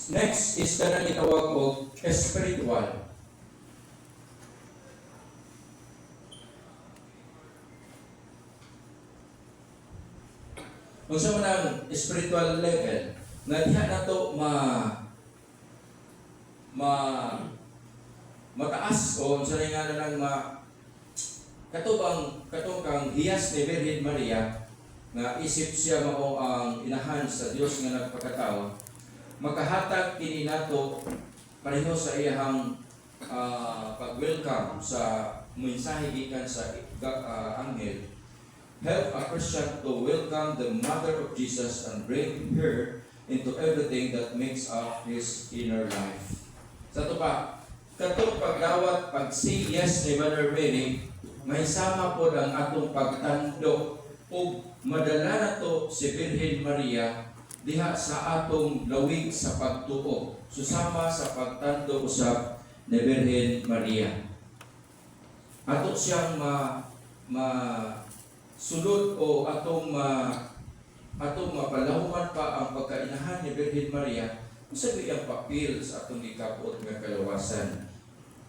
Next is kanang itawag og spiritual. Kung sa manang spiritual level, nga diha na to mataas o sa nga na ng katong kang hiyas ni Virgin Maria nga isip siya mao ang inahan sa Dios nga nagpakatao, makahatag kini nato pareho sa iyang pag-welcome sa mensahe gikan sa anghel. Help a Christian to welcome the Mother of Jesus and bring her into everything that makes up his inner life. Sa ito pa, katong pagdawat, pag-say yes ni Mother Mary, may sama po ang atong pagtando o madala na to si Virgin Maria diha sa atong lawig sa pagtuo, susama sa pagtando usab ni Virgin Maria. Ato siyang sulod o atong mapalahuman pa ang pagkainahan ni Virgin Maria, sabi ang papel sa atong gikabot nga kalawasan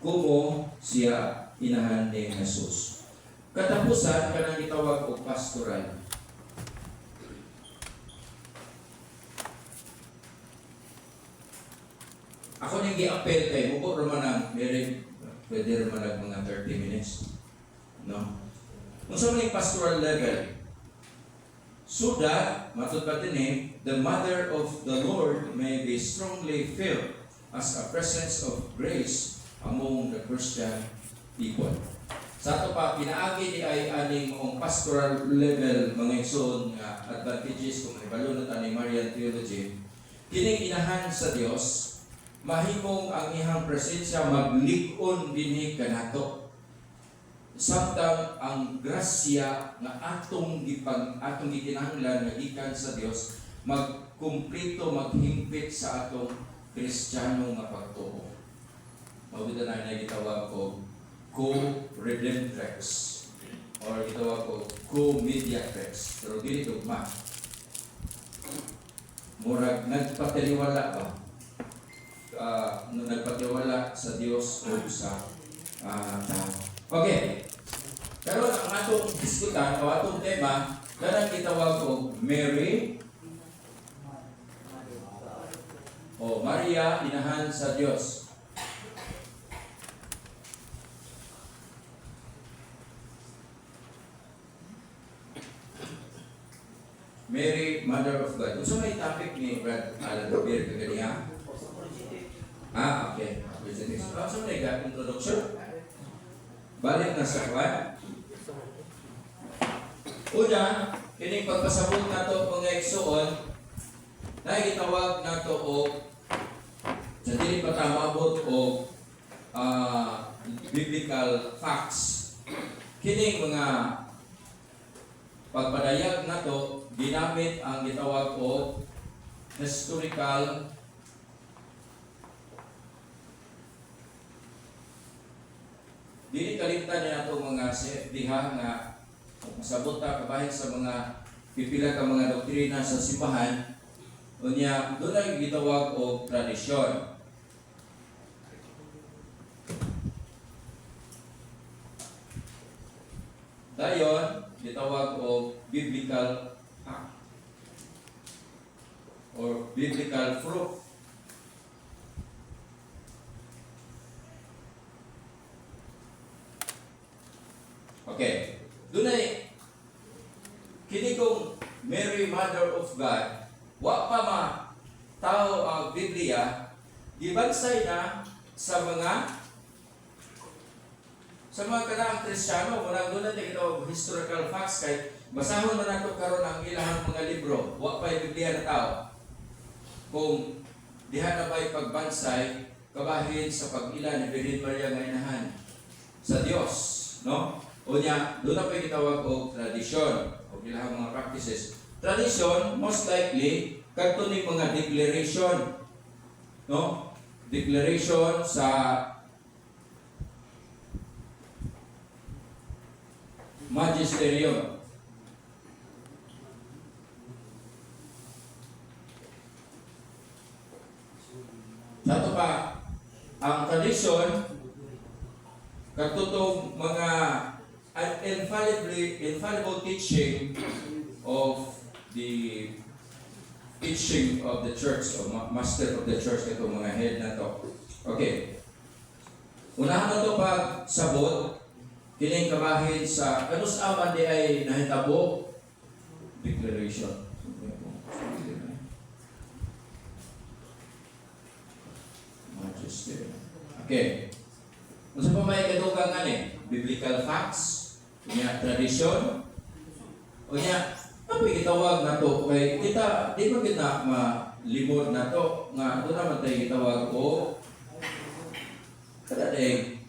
kumo siya inahan ni Jesus. Katapusan kanang gitawag og pastoral. Ako nang gi-appel kay muko ra man ang pwede ra man mga 30 minutes. No? Kung sa mga pastoral level, so that, matod pa din the Mother of the Lord may be strongly felt as a presence of grace among the Christian people. Sa ito pa, pinaagi di ay aning mong pastoral level mga igsoon nga advantages kung ibalo na ni Marian Theology. Kining inahan sa Dios, mahimong ang ihang presensya maglikon dinhi kanato. Samtang ang grasya nga atong gikinahanglan nga gikan sa Dios magkumplito, maghimpit sa atong Kristiyano nga pagtuo. Mabita na gitawag ko co-redemptrix or gitawag ko co-mediatrix. Pero dili dugma. Murag nagpatiliwala ba? Nagpatiliwala sa Dios o sa tao. Okay. Pero ang atong diskutan o atong tema, kanang gitawag ko Mary o Maria, inahan sa Dios. Mary, Mother of God. Kung may topic ni Brad Alan Robert kaganiya? Okay. So may introduction? Balik na sa kwan. Una, kining pagpasabot na to mga igsoon, na gitawag na to o sa dili pa tamabot o biblical facts. Kining mga pagpadayag na to, ginamit ang gitawag o historical dili kalimtan niya itong mga diha nga masabot ta kabahin sa mga pipila ka mga doktrina sa simbahan, unya doon ay gitawag o tradisyon. Dayon gitawag o biblical fact or biblical proof. Okay. Dunay kini kong Mary, Mother of God, wa pa tao ang Biblia gibansay na sa mga kanaang Kristiyano. Murag doon natin ito historical facts kay basahon man nato karon ang ilahang mga libro, wa pa Biblia na tao. Kung diha na ba'y pagbansay kabahin sa pag-ila ni Virgin Maria nga inahan sa Dios, no? O niya, doon na pa gitawag o tradisyon o ilahang mga practices. Tradisyon, most likely, kadto ni mga declaration, no? Declaration sa magisterium. Sa ito pa, ang tradition, katutong mga infallible teaching of the teaching of the church, o master of the church, itong mga head na to. Okay. Unahan na ito pag sabot, kining kabahin sa, ano sa aman di ay nahitabo? Declaration. Majesty. Okay. Kung sa pa may kadugang biblical facts, niya tradition, o niya, ano itawag na to? Kaya kita, di ba kita malimod na to, nga ito naman tayo itawag o kada day,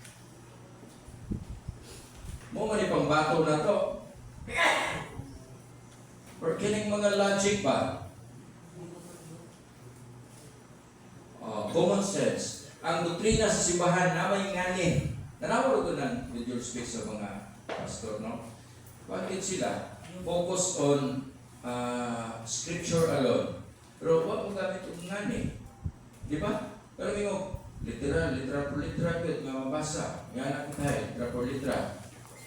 mo man ipang bato na to. Or kining mga logic ba? Common sense. Ang doktrina sa simbahan na may ngani. Nanawag ko ng with your speech sa mga pastor, no? Bakit sila? Focus on scripture alone. Pero huwag mo gamit yung ngani. Di ba? Pero may literal per literal yun, nga mabasa. Nga na kita, literal per literal.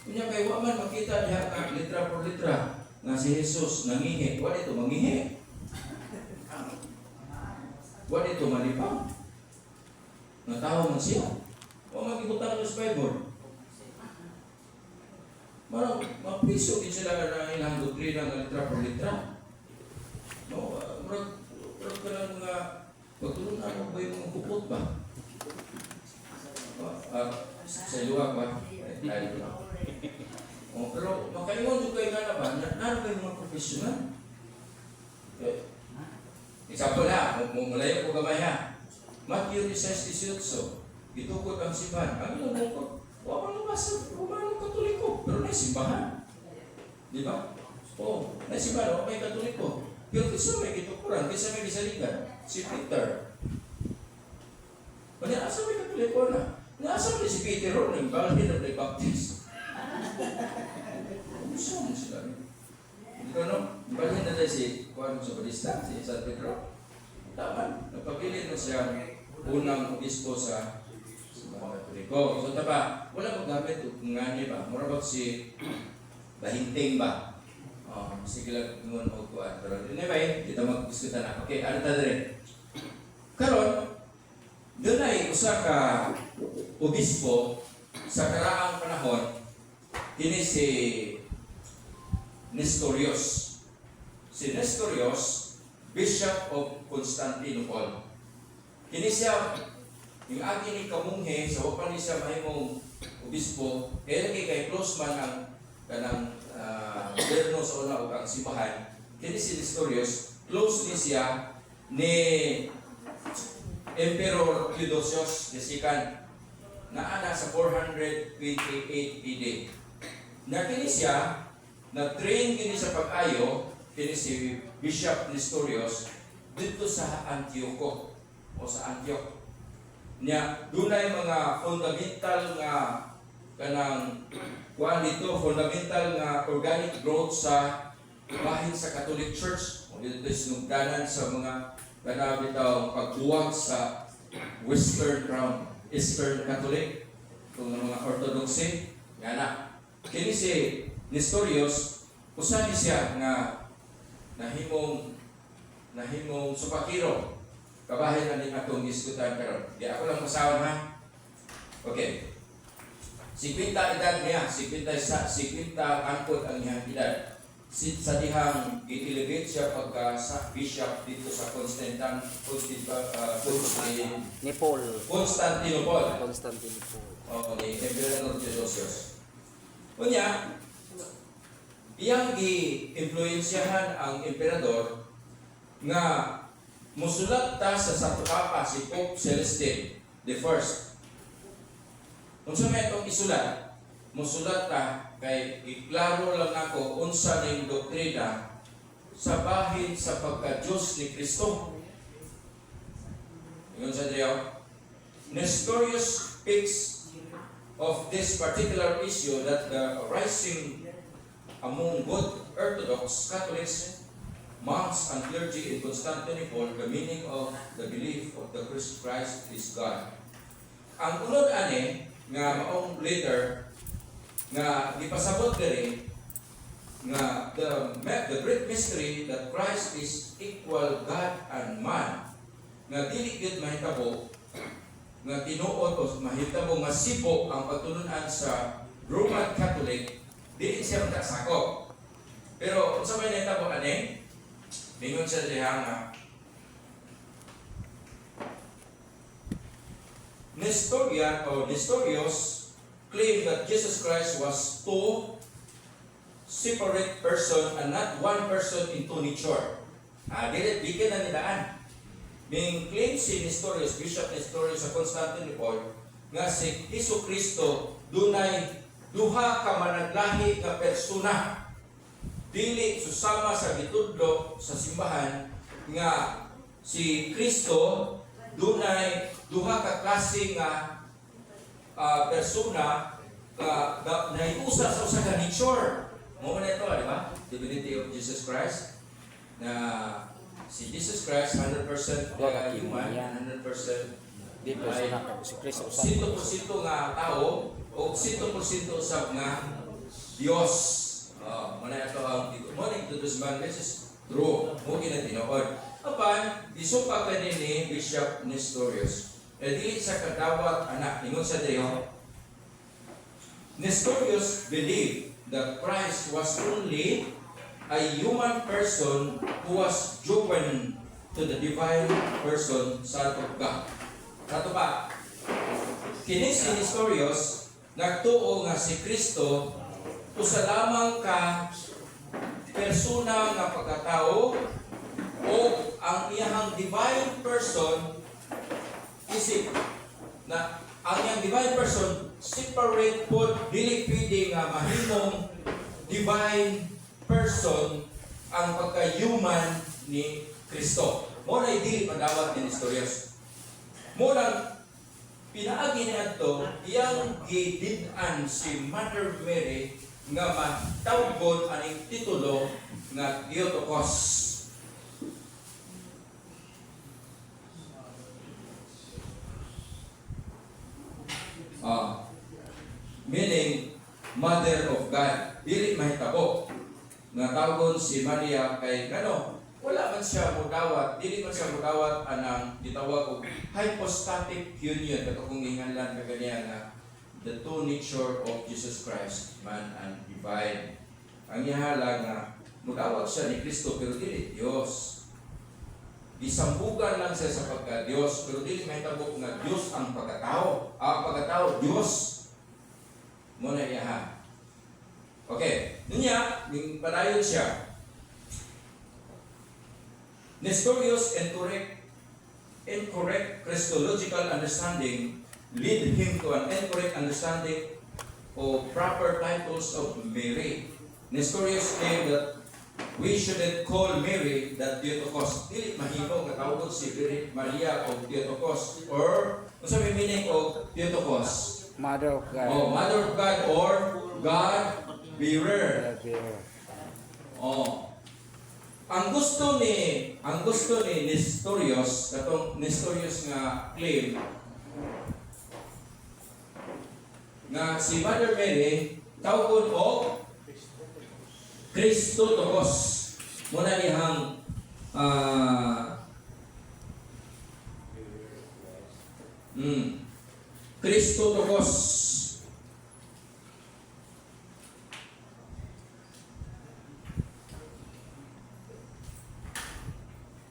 Kunya kay waman makita diha ka literal per literal nga si Jesus nangihi. Wala ito mangihi. Wala ito malipang. Natawa man siya. O magibutang ng Bible. Marang mapiso din sila na ilang doktrina ng literal per literal. No, marang ka lang mga pagtulungan mo ba yung mga kupot ba? Sa luwag ba? Tayo ba? Pero makaingon yung kayo nga ba? Nano kayo mga professional? Example na, mulayo ko gamay ha. Matthew 16:18. Itukod ang simbahan. Ang ilang mo ko, wala naman sa Romanong Katoliko. Pero may simbahan. Di ba? Oo, may simbahan. Wala may Katoliko. Pero kisa may kitukuran, kisa may kisaligan. Si Peter. Asa may Katoliko na? Nasa may si Peter ron, yung balhin na may baptist. Gusto mo sila. Ito no? Balhin na tayo si Juan Sobalista, si San Pedro. Tama. Napagilid mo siya unang obispo sa mga Katoliko. So tapa, wala mo gamit kung nga niya ba? Mura ba si Bahinting ba? Sige lang ngon mo kuan. Pero anyway, kita mag-diskuta na. Okay, ano ta dire? Karon, doon ay usa ka obispo sa karaang panahon, kini si Nestorius. Si Nestorius, Bishop of Constantinople. Kini siya, yung agi ni kamunghe, sa wapan ni siya mahimong obispo, kaya lagi kay close man ang kanang gobyerno sa una o ang simbahan. Kini si Nestorius, close ni siya ni Emperor Theodosius II na ana sa 428 AD. Na kini siya, na-train kini sa pag-ayo, kini si Bishop Nestorius dito sa Antioco o sa Antioch. Niya, dunay mga fundamental nga kanang kuan dito, fundamental nga organic growth sa bahin sa Catholic Church. O dito sinugdanan sa mga kanabitaw pagbuwag sa Western Crown, Eastern Catholic, kung mga Orthodoxy. Yan na. Kini si Nestorius, usa ni siya nga nahimong supakiro. Kabahin na din atong diskutan karon. Di ako lang masawan ha. Okay. 50 edad niya, 50 angkot ang iyang edad. Sa dihang i-elevate siya pagka sa bishop dito sa Constantinople. O, ni Emperor Theodosius. Kunya, iyang gi-influensyahan ang emperador nga musulat ta sa Santo Papa si Pope Celestine the First. Kung sa may itong isulat, musulat ta kay iklaro lang ako unsa ning doktrina sa bahin sa pagka-Diyos ni Kristo. Yun sa diyo. Nestorius speaks of this particular issue that the rising among both Orthodox Catholics, monks and clergy in Constantinople, the meaning of the belief of the Christ is God. Ang unod ani nga maong later nga gipasabot diri nga the great mystery that Christ is equal God and man, nga dili gyud mahitabo nga tinuod o mahitabo nga sibo ang pagtulunan sa Roman Catholic, dili siya makasakop. Pero unsa may nahitabo ani? Mingon sa diha nga Nestorius claimed that Jesus Christ was two separate person and not one person in two nature. Dili bigyan na nilaan. May claim si Nestorius, Bishop Nestorius sa Constantinople, nga si Hesus Kristo dunay duha ka managlahi nga persona. Dili susama sa gitudlo sa simbahan nga si Kristo dunay duha ka klase nga persona na iusa sa usa ka nature. Mo man ito, di ba? Divinity of Jesus Christ. Na si Jesus Christ 100% human, 100% ay 100% nga tao o 100% usab nga Dios. Muna ito ang morning to this man, this is true. Mo kinatinood. Apan, isupa ka din ni Bishop Nestorius. Dili sa kadawat anak, ingon sa Diyo, Nestorius believed that Christ was only a human person who was joined to the divine person, Son of God. Kato ba? Kini si Nestorius nagtuo nga si Kristo usa lamang ka persona nga pagkatao o ang iyang divine person isip na ang iyang divine person separate po, dili pwede nga mahimong divine person ang pagka-human ni Kristo. Mo na dili madawat ni Nestorius. Mo nang pinaagi niya ito, iyang gidid-an si Mother Mary nga matawgon aning titulo nga Theotokos. Meaning Mother of God. Dili mahitabo nga tawgon si Maria kay ngano wala man siya mudawat, dili man siya mudawat anang gitawag og hypostatic union kato kung inganlan kaganiya nga the two nature of Jesus Christ, man and divine. Ang ihala nga mudawat siya ni Kristo pero dili Dios. Disambugan lang siya sa pagka-Diyos pero dili mahitabo nga Diyos ang pagkatao. Ang pagkatao Diyos. Muna iyaha. Okay, niya, padayon siya. Nestorius' incorrect Christological understanding lead him to an incorrect understanding of proper titles of Mary. Nestorius claimed that we shouldn't call Mary the Theotokos. Dili mahimo nga tawag si Maria of Theotokos or unsa may meaning of Theotokos? Mother of God. Oh, Mother of God or God bearer. Oh. Ang gusto ni Nestorius, katong Nestorius nga claim nga si Mother Mary tawgon og Christotokos. Muna niyang Christotokos.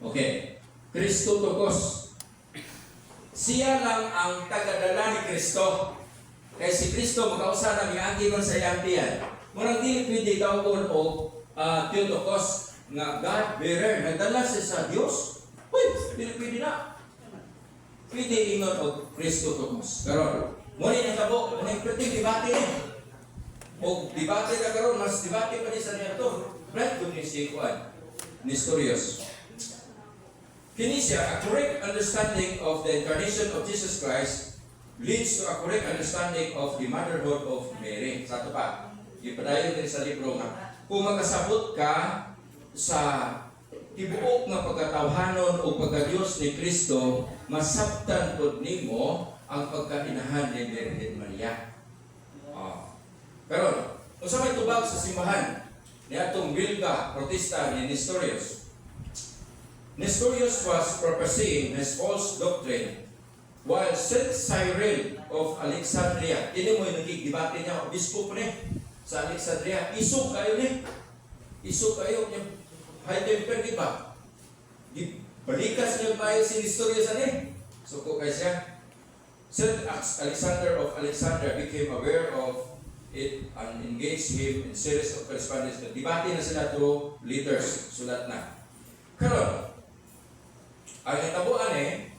Okay. Christotokos. Siya lang ang tagadala ni Kristo. Kaya si Kristo makausa na miagi man sa iyang tiyan. Murang dili pwede tawgon o Theotokos nga God bearer. Nagdala siya sa Dios. Uy, dili pwede na. Pwede ingon o Christotokos. Karon, muna yung tabo, muna yung prating debate niya. O debate na karon, mas debate pa niya sa niya ito. Right kung niya si Kuan, Nestorius. Kini siya, a correct understanding of the incarnation of Jesus Christ leads to a correct understanding of the motherhood of Mary. Sa ito pa, ipadayon din sa libro nga, kung magkasabot ka sa tibuok nga pagkatawhanon o pagkadiyos ni Kristo, masabtan pod nimo ang pagkainahan ni Virgin Maria. Pero, kung sa may tubag sa simbahan, ni atong Bilga Protista ni Nestorius. Nestorius was prophesying his false doctrine while Saint Cyril of Alexandria, ini mo yung nagkikdebate niya, obispo po sa Alexandria, iso kayo yung high temper, di ba? Balikas niya ba yung si Nestorius suko kayo siya. Saint Alexander of Alexandria became aware of it and engaged him in series of correspondence. Debate na sila through letters, sulat na. Karon, ang natabuan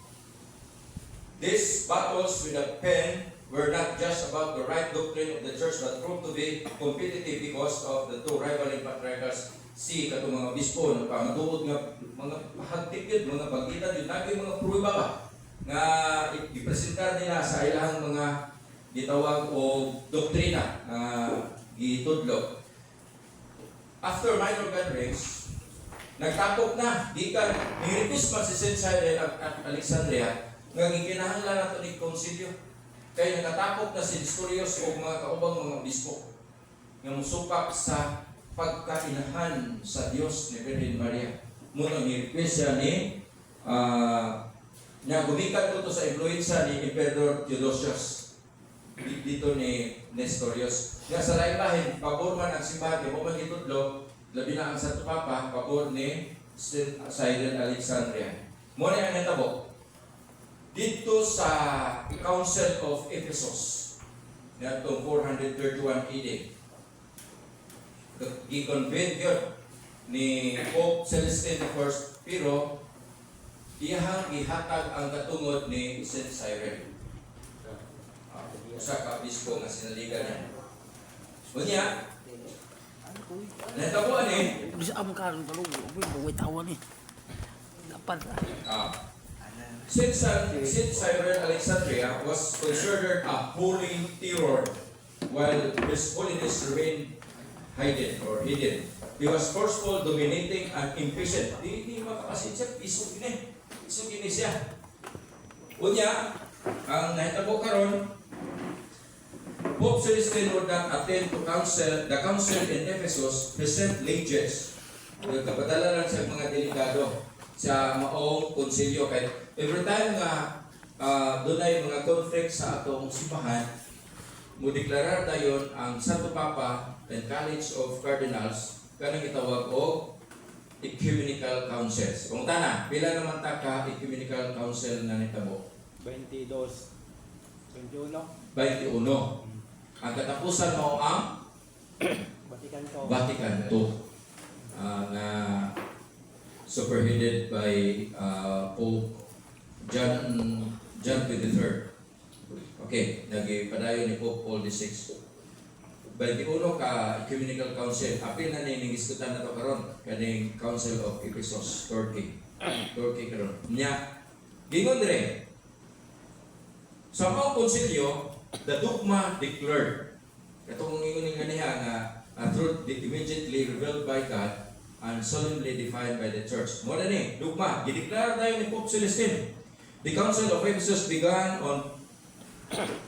these battles with a pen were not just about the right doctrine of the church but proved to be competitive because of the two rivaling patriarchs. Si katong mga bispo na pamatuod nga mga hagtikid, mga pagitan, yung naging mga prueba ba nga ipresentar nila sa ilang mga gitawag o doktrina na gitudlo. After minor gatherings, nagtapok na, gikan niripis pa si Saint Cyril at Alexandria nga gikinahanglan nato ni konsilyo. Kaya nakatapok na si Nestorius o mga kaubang mga bispo nga musupak sa pagkainahan sa Dios ni Virgin Maria. Muna ni-request siya na gumikan ko sa influensya ni Emperor Theodosius dito ni Nestorius. Nga sa laibahin, pabor man ang simbahan, di mo man itudlo, labi na ang Santo Papa, pabor ni Saint Cyril Alexandria. Muna ang natabo dito sa Council of Ephesus natong 431 AD. Gi-convene yun ni Pope Celestine I, pero iyahang ihatag ang katungod ni Saint Cyril. Usa ka bispo nga sinaligan niya. Unya, natabuan Bisa am karon talong, buwit tawan Dapat. Saint Cyril Alexandria was considered a holy terror while his holiness remained hidden. He was forceful, dominating, and impatient. Di makapasensya, isog gini siya. Unya, ang nahitabo karon, Pope Celestine would not attend to the council in Ephesus, present legates. Nagkapadala lang sa mga delikado sa maong konsilyo. Kaya every time nga doon ay mga conflict sa atong simbahan, mo deklarar dayon ang Santo Papa and College of Cardinals kanang gitawag og Ecumenical Councils. Kung tana, pila naman ta ka Ecumenical Council na nitabo? 22. 21. 21. Ang katapusan mo ang Vatican II na superheaded by Pope John XXIII. Okay, nagipadayon ni Pope Paul VI. 21 ka Ecumenical Council. Apil na niningiskutan na ito karon kaning Council of Ephesus, Turkey karon. Nya, gingon dire, sa mga konsilyo, the dogma declared. Katong ingon nga niya nga a truth immediately revealed by God and solemnly defined by the Church. Mo na ni, dogma, gideklara tayo ni Pope Celestine. The Council of Ephesus began on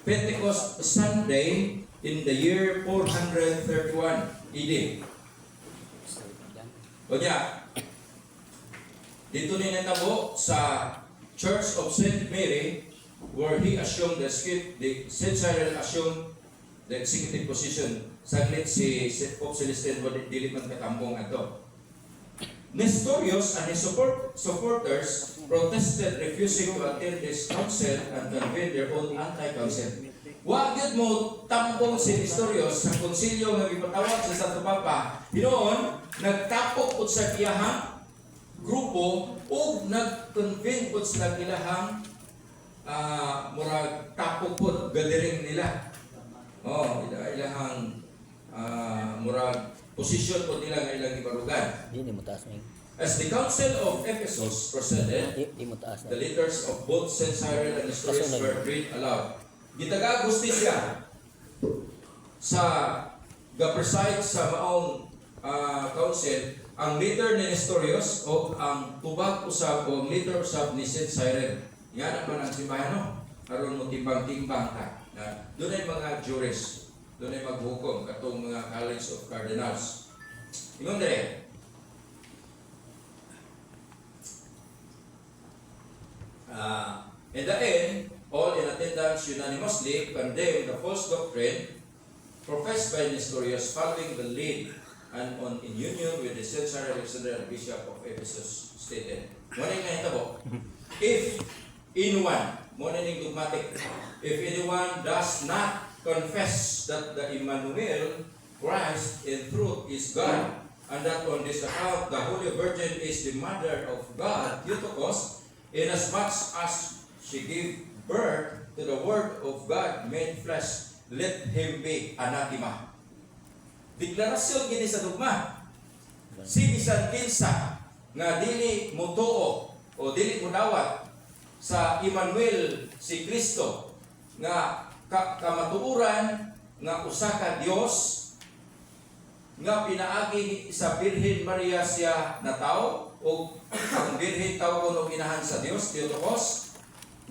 Pentecost Sunday in the year 431 AD. O niya, dito ni natabo sa Church of St. Mary where he assumed Saint Cyril assumed the executive position. Saglit si Pope Celestine dili man katambong ato. Nestorius and his supporters protested, refusing to attend this council and convened their own anti-council. Wa gyud mo tambong si Nestorius sa konsilyo nga gipatawag sa Santo Papa. Hinoon nagtapok pud sa iyahang grupo ug nag-convene pud sa ilahang murag tapok pud gathering nila. Ilahang murag posisyon pud nila nga ilang ibarugan. Hindi mo taas na. As the Council of Ephesus proceeded, Di mo taas the na. leaders of both Saint Cyril and Nestorius were read aloud. Gitaga gustisya sa ga-preside sa maong council ang leader ni Nestorius o ang tubag usab o ang leader usab ni St. Cyril. Yan naman ang simbahan, no? Aron mo timbang-timbang ka. Na doon ay mga juris, doon ay maghukom katong mga College of Cardinals. Ingon dire. In the end, all in attendance unanimously condemned the false doctrine professed by Nestorius following the lead and in union with the Censor Alexander Bishop of Ephesus stated. Muna yung nahitabo. If anyone, muna yung dogmatic, if anyone does not confess that the Emmanuel Christ in truth is God, and that on this account the Holy Virgin is the mother of God, Theotokos, inasmuch as she gave birth to the Word of God made flesh, let him be anathema. Deklarasyon gini sa dugma. Si bisan kinsa nga dili motuo o dili modawat sa Emmanuel si Kristo nga kamatuuran nga usa ka Dios nga pinaagi sa Birhen Maria siya na tao o ang Birhen tawgon og inahan sa Dios Theotokos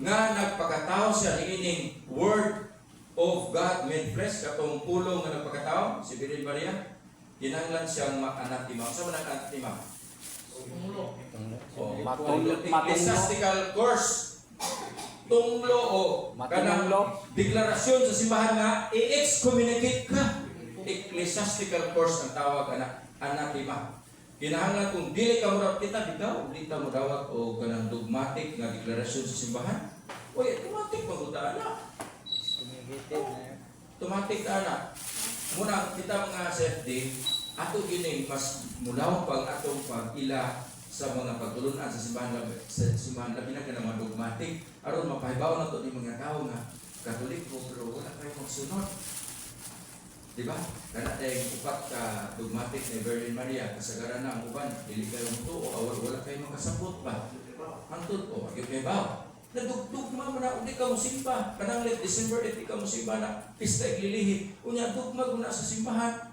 nga nagpakatao siya niining Word of God made flesh katong pulong nga nagpakatao si Birhen Maria kinahanglan siyang anathema. Sa man ang anathema? Ecclesiastical course. Tunglo o kanang deklarasyon sa simbahan nga i-excommunicate ka. Ecclesiastical course ang tawag anathema. Kinahanglan kung dili ka murag kita bitaw, dili ta mo dawat o kanang dogmatic nga deklarasyon sa simbahan. Oy, automatic magutaan na. Automatic ana. Muna kita mga CFD, ato gini mas mulaw pag atong pag-ila sa mga pagtulunan sa simbahan labi na ka mga dogmatic aron mapahibaw na to ni mga tao nga Katoliko pero wala kayo magsunod. Di ba? Kana tayong upat ka dogmatic ni Virgin Maria, kasagaran na ang uban, dili kayo mutuo, wala kayo makasabot ba? Hantod o, agad kayo ba? Nagdugdugma mo na, hindi ka musimba. Kanang late December, hindi ka musimba na pista iglilihit. Unya, dugma mo na sa simbahan.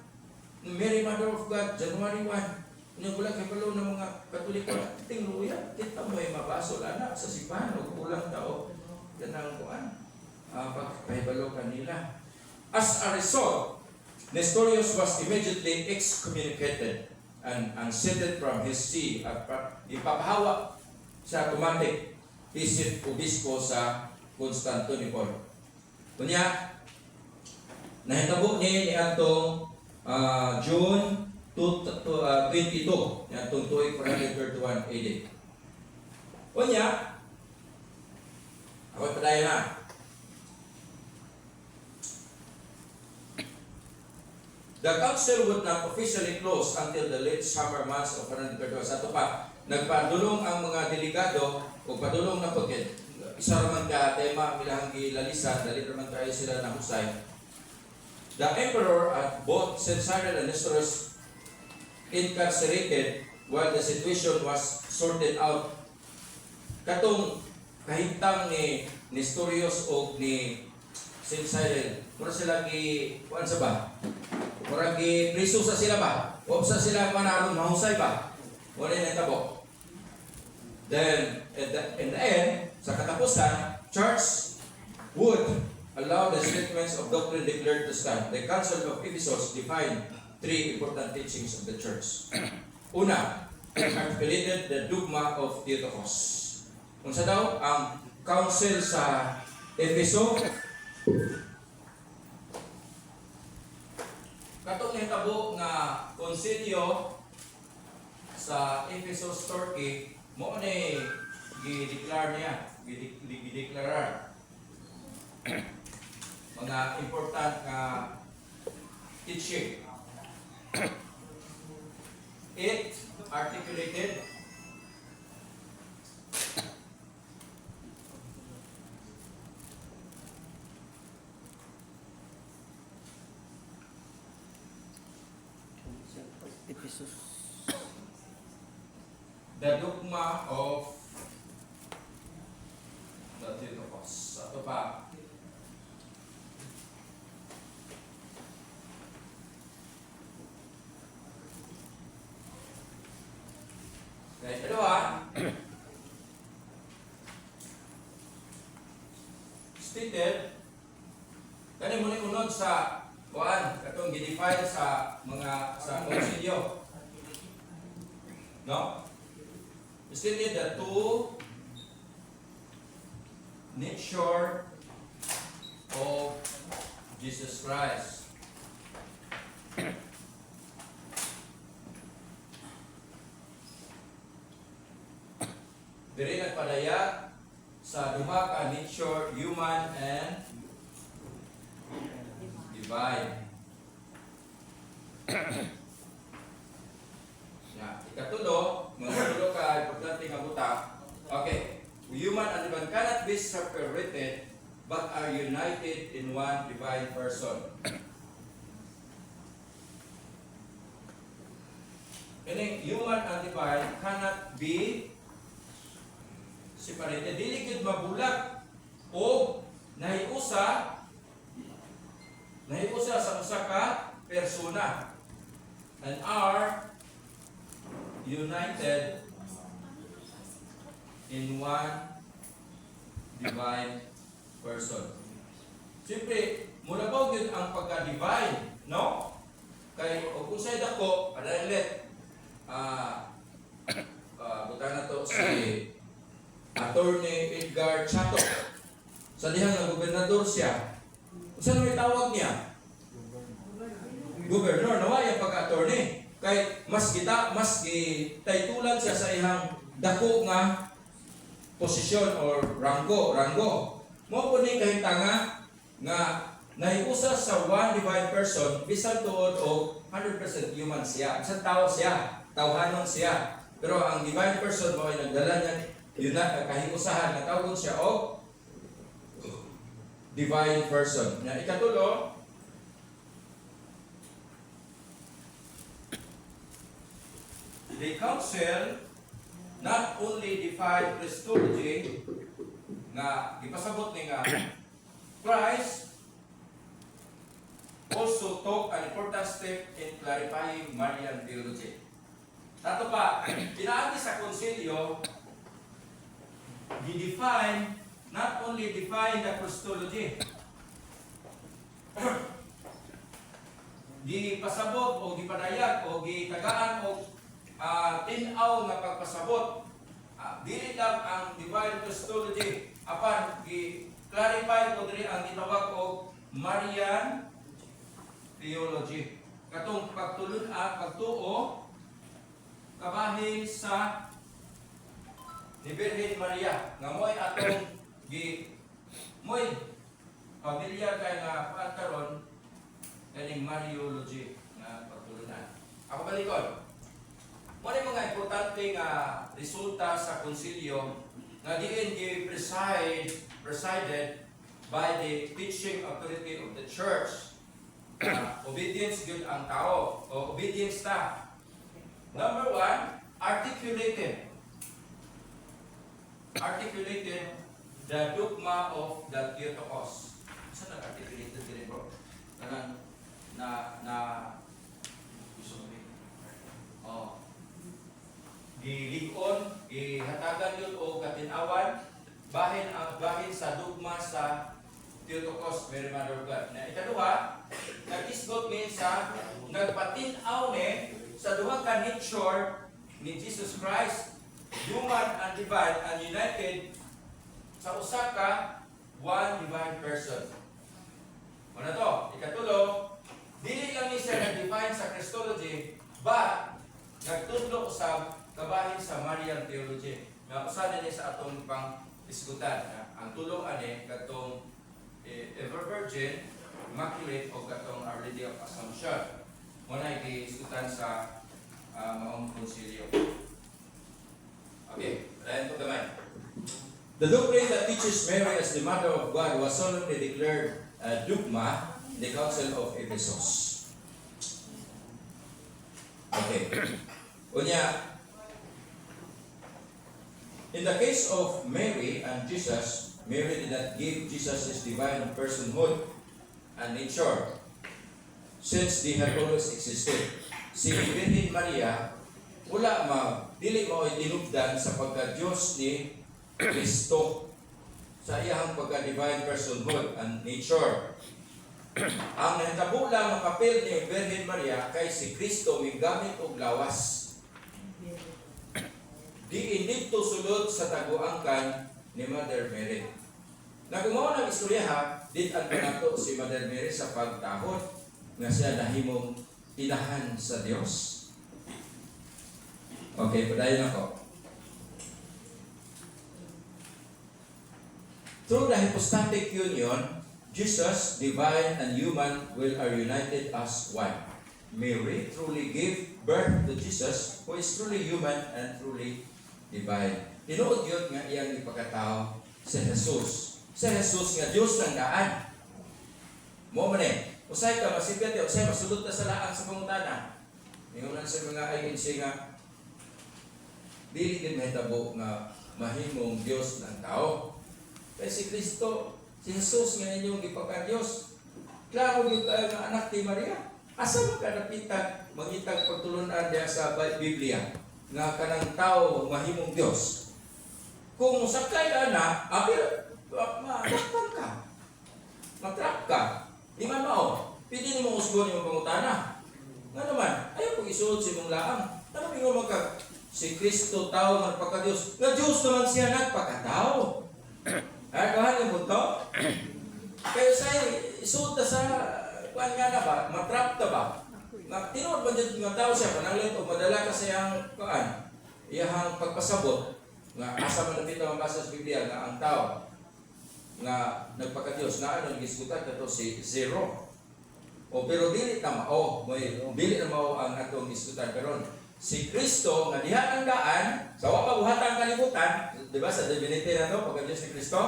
Mary Mother of God, January 1. Unya, wala kayo palo ng mga Katoliko. Tingluya, kita mo ay mabasol anak sa simbahan o kulang tao. Yan ang kuan. Pagpahibalo kanila. As a result, Nestorius was immediately excommunicated and unseated from his see at ipapahawa sa automatic visit obispo sa Constantinople. Kunya, nahitabo ni atong June 22, atong tuig 431 AD. Kunya, ako padayon na. The council would not officially close until the late summer months of 432. Sa ito pa, nagpadulong ang mga delegado o padulong na pagkit. Isa raman ka tema bilang gilalisan, dali raman tayo sila na husay. The emperor at both St. Cyril and Nestorius incarcerated while the situation was sorted out. Katong kahintang ni Nestorius o ni St. Cyril, mura sila kuan sa ba? Mura preso sa sila ba? O sa sila manaron mahusay ba? Wala na tabo. Then, in the end, sa katapusan, church would allow the statements of doctrine declared to stand. The Council of Ephesus defined three important teachings of the church. Una, articulated the dogma of Theotokos. Kung sa daw, ang council sa Epheso, katong nahitabo nga konsilyo sa Ephesus, Turkey, mo ni gi-declare niya, gi-declarar mga important nga teaching. It articulated the dogma of the Theotokos. Ito pa. Dalawa, stated, kani mo ni unod sa kuan katong gidefine sa mga sa konsilyo. No? Stated the two nature of Jesus Christ. Diri nagpadayag sa duha ka nature, human and divine. Ikatulo, mga tulo ka importante nga buta. Okay, human and divine cannot be separated but are united in one divine person. Meaning, human and divine cannot be separated. Dili gid mabulag o nahiusa sa usa ka persona and are united in one divine person. Siyempre, mulabaw yun ang pagka-divine, no? Kay, o kung sa'yo dako, adalit, buta na to si Attorney Edgar Chato. Sa dihang na gobernador siya. Saan may tawag niya? Gobernador, nawa yung pagka-attorney. Kay mas gitaytulan siya sa ihang dako nga posisyon or ranggo. Mo po ni kahintanga nga nahiusa sa one divine person bisan tuod og 100% human siya. Bisan tao siya, tawhanon siya. Pero ang divine person mo ay nagdala niya yun na kahiusahan na tawgon siya og divine person. Na ikatulo, the council not only defined Christology nga ipasabot ni nga Christ also took an important step in clarifying Marian theology. Tato pa, pinaagi sa konsilyo, not only define the Christology, gipasabot o gipadayag o gitagaan o tinaw nga pagpasabot. Dili lang ang divine Christology, apan gi-clarify ko diri ang gitawag og Marian theology. Katong pagtuo kabahin sa ni Virgin Maria nga mo'y atong mo'y pamilyar kay nga karon kaning Mariology nga pagtulunan. Ako balikod. Mo ni mga importante nga resulta sa konsilyo nga diin presided by the teaching authority of the church. Obedience gyud ang tao o obedience ta. Number one, articulated the dogma of the Theotokos. Saan nag-articulated din bro? Gilig-on, gihatagan yun o katinawan, bahin sa dogma sa Theotokos, Mary Mother of God. Na ikaduha, nag-isgot min sa nagpatinaw ni sa duha ka nature ni Jesus Christ, human and divine and united sa usa ka one divine person. Ano to? Ikatulo, dili lang ni siya nag-define sa Christology, but nagtudlo sa kabahin sa Marian theology. Nga usa ni sa atong pang-isgutan. Ang tulong ani katong Ever Virgin, Immaculate o katong Our Lady of Assumption. Muna i-isgutan sa maong konsilyo. Okay, dayan po gamay. The doctrine that teaches Mary as the Mother of God was solemnly declared dogma in the Council of Ephesus. Okay. Unya, in the case of Mary and Jesus, Mary did not give Jesus his divine personhood and nature, since they had always existed. Si Virgin Maria, wala dili mao tinubdan sa pagka-Dios ni Kristo sa iyang pagka-divine personhood and nature. Ang nahitabo lang ang papel ni Virgin Maria kay si Kristo may gamit og lawas. Di dito sulod sa taguangkan ni Mother Mary. Nagumawa ng istorya ha, dit-an pa nato si Mother Mary sa pagtahod nga siya nahimong inahan sa Dios. Okay, padayon ako. Through the hypostatic union, Jesus, divine and human, are united as one. Mary truly gave birth to Jesus, who is truly human and truly divine. Tinuod yun nga iyang ipakatao si Jesus. Si Jesus nga Diyos ng daan. Mo man usay ka masipit, usay masulot na sa laang sa pangutana. Ingunan sa mga INC nga, dili din mahitabo nga mahimong Diyos ng tao. Kaya si Kristo, si Jesus nga inyong ipaka-Diyos. Klaro yung tayo ng anak ni Maria. Asa mo ka napitan, mangitag pagtulunan diya sa Biblia nga kanang tao mahimong Diyos. Kung sakay ka na, matakpan ka. Matrap ka. Di man mao. Pwede mo usgon yung pangutana. Nga naman, ayaw kong isuot si mong laang. Tanong mo magka, si Kristo tao man pagka-Diyos. Nga Diyos naman siya nagpakatao. Kahan yung punto? Kaya sa'yo, isuot na sa kuhan nga na ba? Matrap na ba? Tinuod ba dyan nga tao siya? Pananglit o madala ka sa iyang kuhan? Iyang pagpasabot. Nga asa malapit na mabasa sa Biblia nga ang tao nga nagpaka-Diyos na ano nagisgutan kato si zero. O pero dili na mao, dili na mao ang atong gisgutan karon. Si Kristo nga diha ang daan sa wa mabuhatang kalibutan, di ba sa divinity na to pagka-Diyos ni Kristo?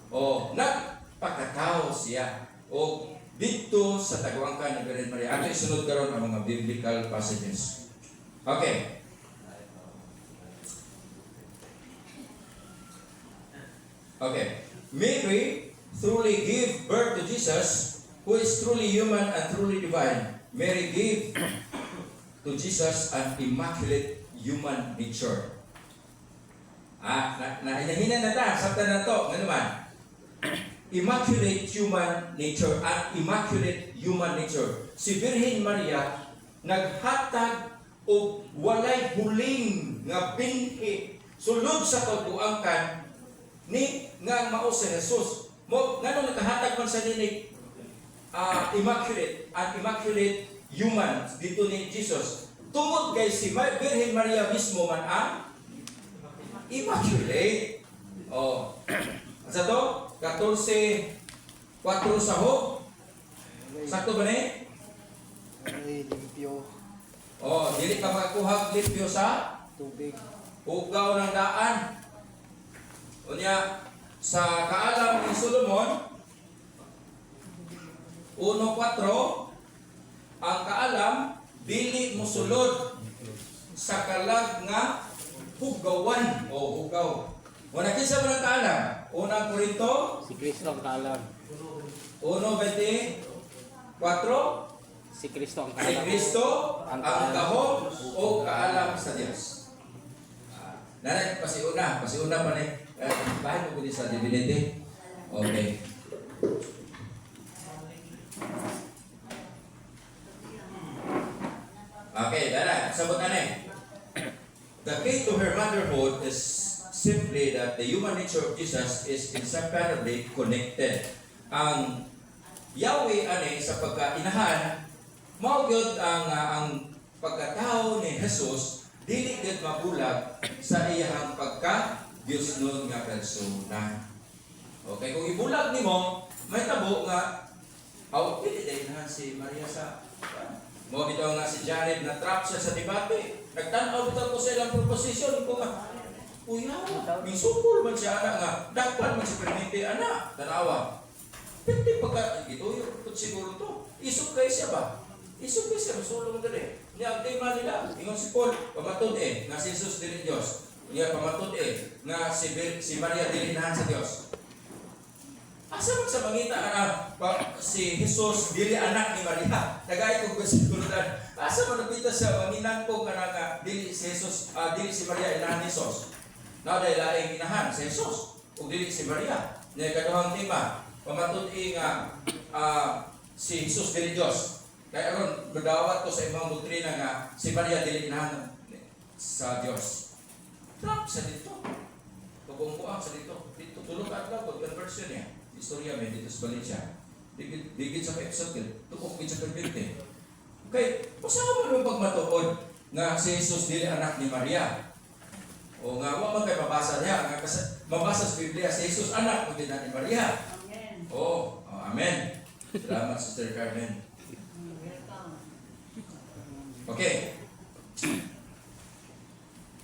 O nagpakatao siya. O dito sa taguangkan ni Virgin Maria. Ato isunod karon ang mga biblical passages. Okay. Okay. Mary truly gave birth to Jesus, who is truly human and truly divine. Mary gave to Jesus an immaculate human nature. Inahinan na ta, sabta na to. Ano man? Immaculate human nature and immaculate human nature. Si Virgin Maria naghatag o walay huling nga binhi sulod sa kabuangkan ni nga mao si Jesus. Mo ngano nakahatag man sa dinig immaculate and immaculate human dito ni Jesus. Tungod kay si Virgin Maria mismo man ang immaculate. Oh. Sa to 14:4 sahog. Sakto ba ni? Ay, limpyo. Oh, dili ka makakuha limpyo sa Tubig. ugaw ng daan. Unya sa kaalam ni Solomon 1:4 ang kaalam dili mosulod sa kalag nga hugawan o hugaw. Wala kinsa man ang kaalam. Unang Korinto Si Kristo ang kaalam. 1:24 Si Kristo ang si kaalam. Kristo ang kahom o kaalam sa Dios. Nanay pasiuna pa ni bahay mo ko sa divinity. Okay. Okay, dara, sabot na ni. The key to her motherhood is simply that the human nature of Jesus is inseparably connected. Ang Yahweh ani sa pagkainahan, mao gyud ang pagkatao ni Jesus dili gyud mabulag sa iyang pagka-Dios nun nga persona. Okay, kung ibulag nimo, may tabo nga dili din na si Maria sa mo bitaw nga si Jared na trap siya sa debate. Nagtan-aw bitaw ko sa ilang proposition ko nga. Uya, misukol man siya anak nga. Dakpan man si permite anak. Tanawa. Pwede pagka, ito yung siguro to. Isok kayo siya ba? Isok kayo siya, masulong dali. Niya, ang tema nila. Ingon si Paul, pamatod nga si Jesus dili Diyos. Niya, pamatod nga si Maria dilinahan sa Diyos. Asa man sa mangita si Jesus dili anak ni Maria. Tagay ko bersikulan. Asa man napita sa manginang ko nga dili si Jesus, dili si Maria inahan ni Jesus. Na dahil laing inahan si Jesus ug dili si Maria. Nya kaduhang tema, pamatud-i nga si Jesus dili Dios. Kaya aron gudawat ko sa imong doktrina nga si Maria dili inahan sa Dios. Trap sa dito. Tugong-buang sa dito. Dito tulog adlaw pag conversion niya. Istorya may dito sa Valencia. Digit sa episode, tukok sa perpinte. Okay, pasama mo pagmatuod nga si Jesus dili anak ni Maria. O nga, wa man kay mabasa niya. Nga, mabasa sa Biblia, si Jesus anak mo din ni Maria. Amen. Oh, amen. Salamat, Sister Carmen. Okay.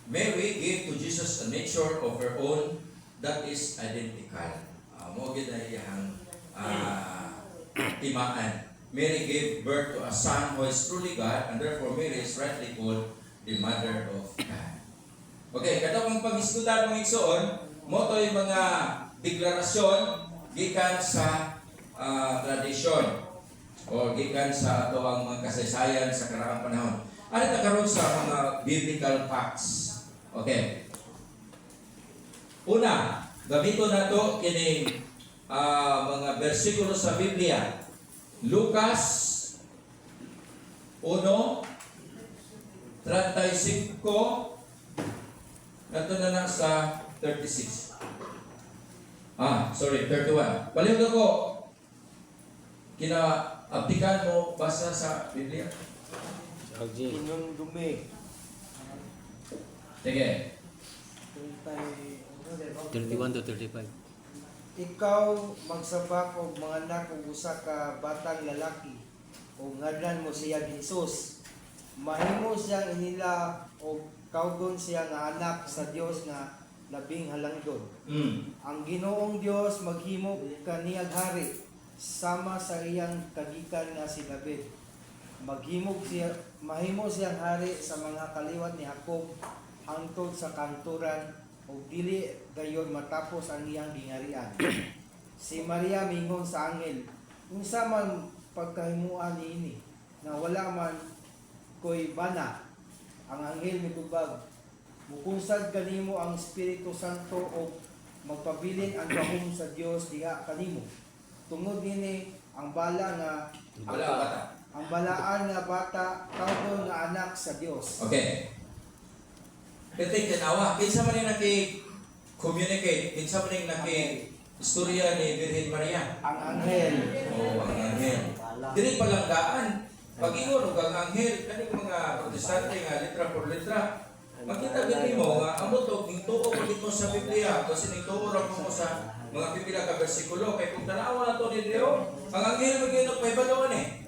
Mary gave to Jesus a nature of her own that is identical. Mo gid na iyang timaan. Mary gave birth to a son who is truly God, and therefore Mary is rightly called the mother of God. Okay, katong pag-iskutan mong igsoon, mo to yung mga deklarasyon gikan sa tradisyon o gikan sa ato ang mga kasaysayan sa karaang panahon. Ano ta karon sa mga biblical facts? Okay. Una, gamito na to kini mga bersikulo sa Biblia. Lucas 1:35 nato na lang sa 36. 31. Palihog ako. Kina-abdikan mo basa sa Biblia. Inong dumi. Sige. 31 to 35. Ikaw magsabak og mga anak og usa ka batang lalaki ug ngadlan mo siya Jesus. Mahimo siyang inila og kaugon siya nga anak sa Dios nga labing halangdon. Ang Ginoong Dios maghimo kaniyang hari sama sa iyang kagikan nga si David. Mahimo siyang hari sa mga kaliwat ni Jacob hangtod sa kanturan o dili gayon matapos ang iyang gingarian. Si Maria mingon sa anghel, unsa man pagkahimuan niini na wala man koy bana. Ang anghel mitubag, mukunsad kanimo ang Espiritu Santo o magpabilin ang gahom sa Dios diha kanimo. Tungod nini ang bala nga ang balaan nga bata kaugon nga anak sa Dios. Okay. Ketik tinawa, kinsa man naki-communicate, kinsa man naki-istorya ni Virgin Maria? Ang anghel. Oh, ang anghel. Dili palanggaan. Pag-ingon og ang anghel, kani mga protestante nga litra por litra. Makita gid mo nga amot og ningtuo gid mo sa Biblia, kasi ningtuo ra mo sa mga Biblia ka bersikulo kay kung tanawa na to ni Dio, ang anghel magino paibalo ani.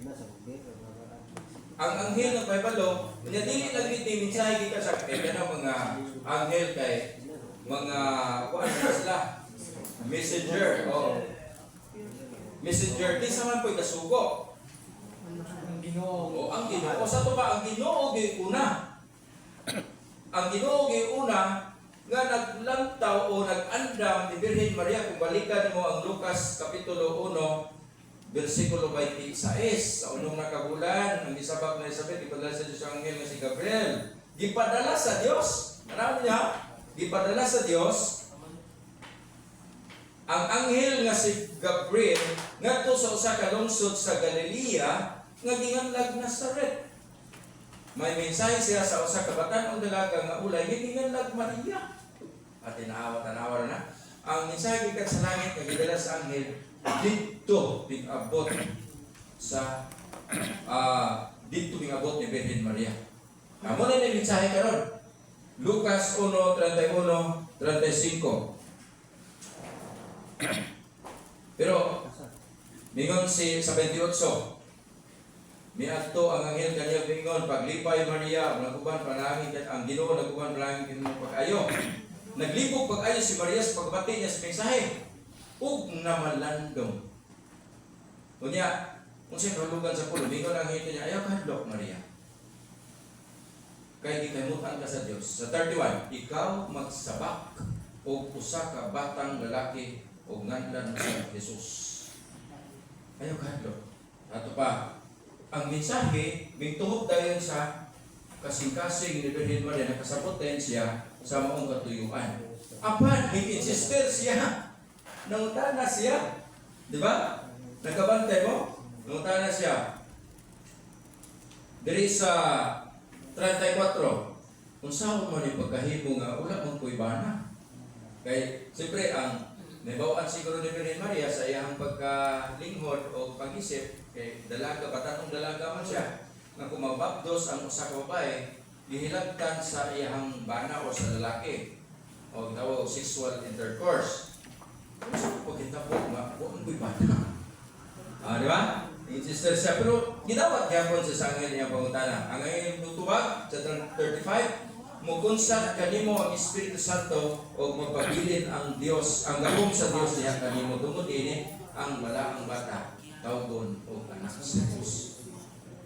Ang anghel ng paibalo, niya dili lang gid ni mensahe kita sa kana mga anghel kay mga kuan sila. Messenger o messenger di sa man po'y kasugo. Ang Ginoo. O ang Ginoo sa to ba ang Ginoo gyud una. Ang Ginoo gyud una nga naglantaw o nag-andam ni Virgin Maria. Kung balikan mo ang Lucas kapitulo 1 versikulo 26 sa unong nakabulan ang isabak na Isabel gipadala sa Diyos ang anghel nga si Gabriel. Gipadala sa Dios. Ano niya? Gipadala sa Dios ang anghel nga si Gabriel ngadto sa usa ka lungsod sa Galilea nga ginganlag Nazaret. May mensahe siya sa usa ka batan-ong dalaga nga ulay nga ginganlag Maria. At tanawa na. Ang mensahe gikan sa langit nga gidala sa anghel dito abot sa dito abot ni Virgin Maria. Amo na ni mensahe karon. Lucas 1:31-35. Pero mingon si sa 28. Miadto ang anghel kaniya mingon paglipay Maria naguban panangin ket ang Ginoo naguban panangin kimo pag-ayo. Naglibog pag-ayo si Maria sa pagbati niya sa mensahe. Ug namalandong. Unya, kung siya kahulugan sa pulo, mingon ang hito niya, ayaw kahadlok Maria. Kaya di kaymutan ka sa Diyos. Sa 31, ikaw magsabak o usa ka batang lalaki o ngandan sa Jesus. Ayaw kadlo. Ato pa, ang mensahe, mingtuhog dayon sa kasing-kasing ni Virgin Maria na kasaboten siya sa maong katuyuan. Apan, nag-insister siya. Nangutana siya. Di ba? Nagkabantay mo? Nangutana siya. Diri sa 34, kung saan mo ni pagkahimo nga, wala mong kuibana. Kaya, siyempre, ang nabawaan siguro ni Virgin Maria sa iyang pagkalinghod o pag-isip, kay dalaga, batanong dalaga man siya, na kung mabapdos ang usa ka babae, gihilagtan sa iyang bana o sa lalaki, o tawag sexual intercourse. So, pag kita po, huwag mong kuibana. Di ba? Insister siya, pero ginawat gyapon sa angel niya pangutana. Ang ngayon tutubag sa 35, mukunsa kanimo ang Espiritu Santo o magpabilin ang Dios, ang gahom sa Dios niya kanimo tungod ini ang malaang bata tawgon o anak sa Diyos.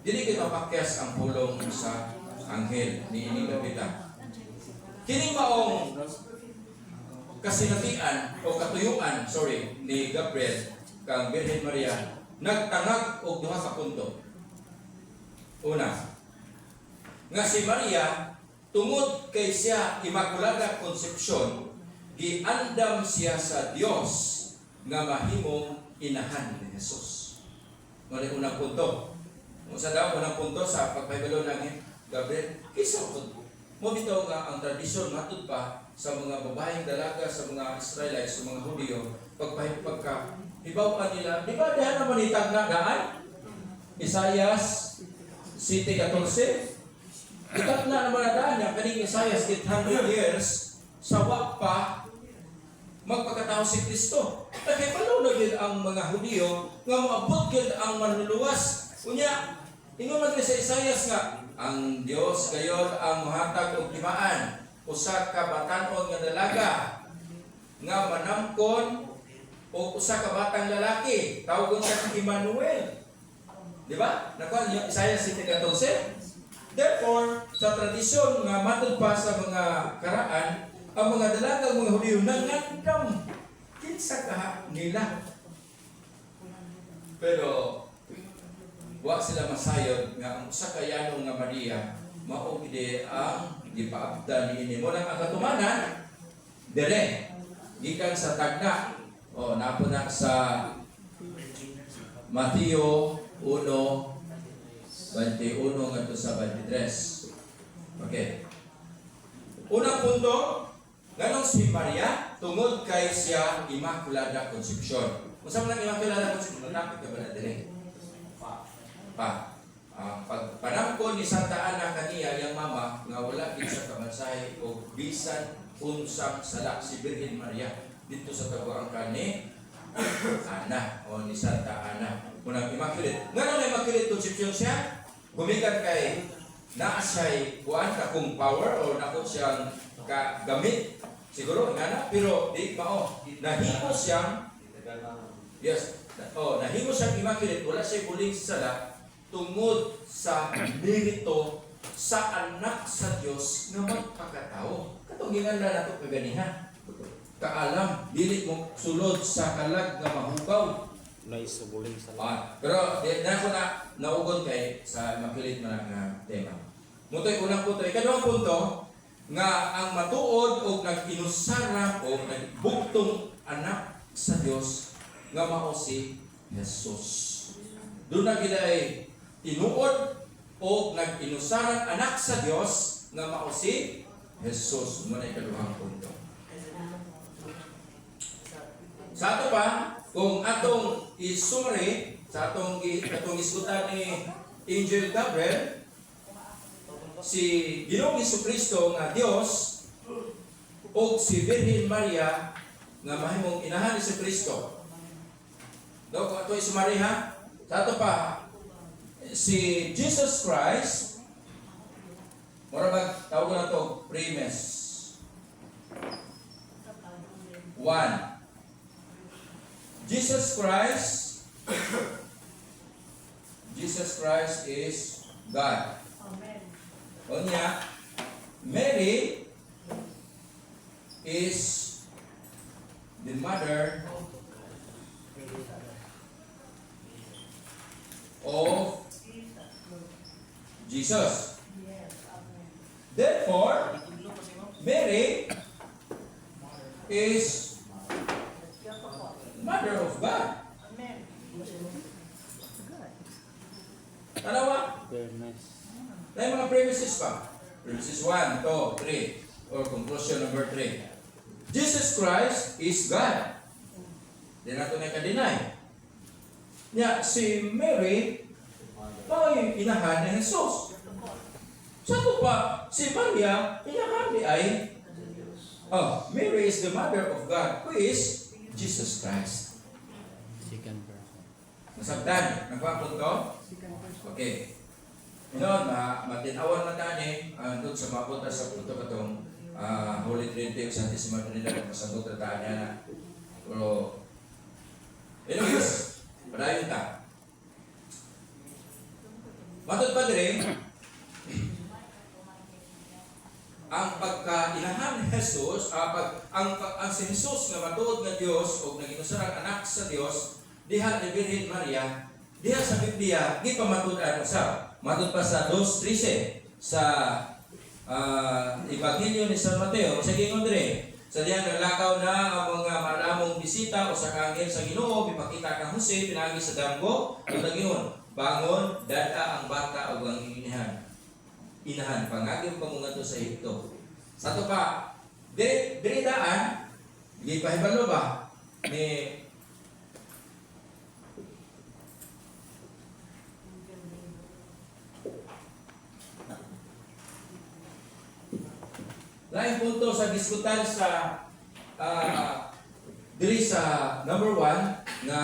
Dili kita mapakyas ang pulong sa anghel ni ini gabita. Kini maong kasinatian o katuyuan, ni Gabriel kang Virgin Maria nagtangag og duha ka punto. Una, nga si Maria tungod kay siya Immaculada Concepcion, giandam siya sa Dios nga mahimong inahan ni Jesus. Mali unang punto. Kung sa daw unang punto sa pagpahibalo ng Gabriel, kisa mo bitaw nga ang tradisyon matud pa sa mga babaeng dalaga sa mga Israelites, sa mga Hudyo, hibaw nila, di ba diyan naman itag na daan? Isaias 7:14. Itag na naman na daan niya, kaning Isaias 800 years, sa pa magpagkatao si Kristo. Kaya palunod yun ang mga Hudyo, nga maabot yun ang manluluwas. Kunya, ingon man sa Isaias nga, ang Dios gayon ang mahatag og timaan, usa ka batan-on nga dalaga, nga manamkon o usa ka batang lalaki, tawgon siya Emmanuel. Di ba? Nakuha niyo Isaiah 7:14. Therefore, sa tradisyon nga matud pa sa mga karaan, ang mga dalagang mga Hudyo nangandam kinsa ka nila. Pero wa sila masayod nga ang usa ka yanong nga Maria mao gid ang gipaabdan niini. Mo nang ang katumanan dire gikan sa tagna. O, napo na sa Mateo 1:21 ngadto sa 23. Okay. Unang punto, ganong si Maria tungod kay siya Immaculada Concepcion. Unsa man ang Immaculada Concepcion? Napit ka ba na dire? Pag panangkon ni Santa Ana kaniya yang mama nga wala gid sa kamansahe o bisan unsang sala si Virgin Maria dito sa tabuang kani Ana o ni Santa Ana. Unang Immaculate. Nga nang Immaculate Concepcion siya, gumikan kay naa siya'y kuan kakong power o nako siyang gamit. Siguro nga na, pero di mao. Nahimo siyang, yes, nahimo siyang Immaculate. Wala siya'y buling sala tungod sa merito sa anak sa Dios nga magpakatao. Katungingan na nato kaganihan. Kaalam, dili mo sulod sa kalag nga mahugaw. Nice sa buling sa Pero na ko na naugod kay sa makilit man nga tema. Mutoy unang punto, ikaduhang punto nga ang matuod o nag-inusara o nagbugtong anak sa Dios nga mao si Jesus. Doon na gid ay tinuod o nag-inusara anak sa Dios nga mao si Jesus. Muna ikaduhang punto. Sa ato pa, kung atong isumari, sa atong isgutan ni Angel Gabriel, si Ginoong Jesucristo nga Dios o si Virgin Maria nga mahimong inahan ni Jesucristo. Kung ato isumari ha, sa ato pa, si Jesus Christ, mura tawag na ito, premise. 1. Jesus Christ is God. Amen. Onya, Mary is the mother of Jesus. Therefore, Mary is mother of God. Dalawa, Fairness. na yung mga premises pa. Premises 1, 2, 3, or conclusion number 3. Jesus Christ is God. Di na ito na ka-deny. Nya, si Mary, ay inahan ni Jesus. Sa ito pa, si Maria, inahan ni ay, Mary is the mother of God, who is Jesus Christ. Second person. Nasabtan, nagpapot to? Okay. Noon, matinawan na tani, doon sa mapunta sa punto katong Holy Trinity o Santisima Trinidad, masagot na tayo niya na. Pero, anyways, padayon ta. Matod pa rin, ang pagka-ilahan ni Jesus, ang si Jesus nga matuod nga Dios o naginusarang anak sa Dios, diha ni Virgin Maria, diha sa Biblia, di pa matudan usab. Matud pa sa 2:13 sa Ebanghelyo ni San Mateo, sa gingon dire, sa diha naglakaw na ang mga malamong bisita o sa kangil sa Ginoo, ipakita kang Jose pinagi sa damgo, ang nagingon, bangon, dada ang bata o ang inahan, pangagim pa mga to sa Egipto. Sa to pa, diri daan, di pahibalo ba, ni laing punto sa diskutan sa diri sa number 1 nga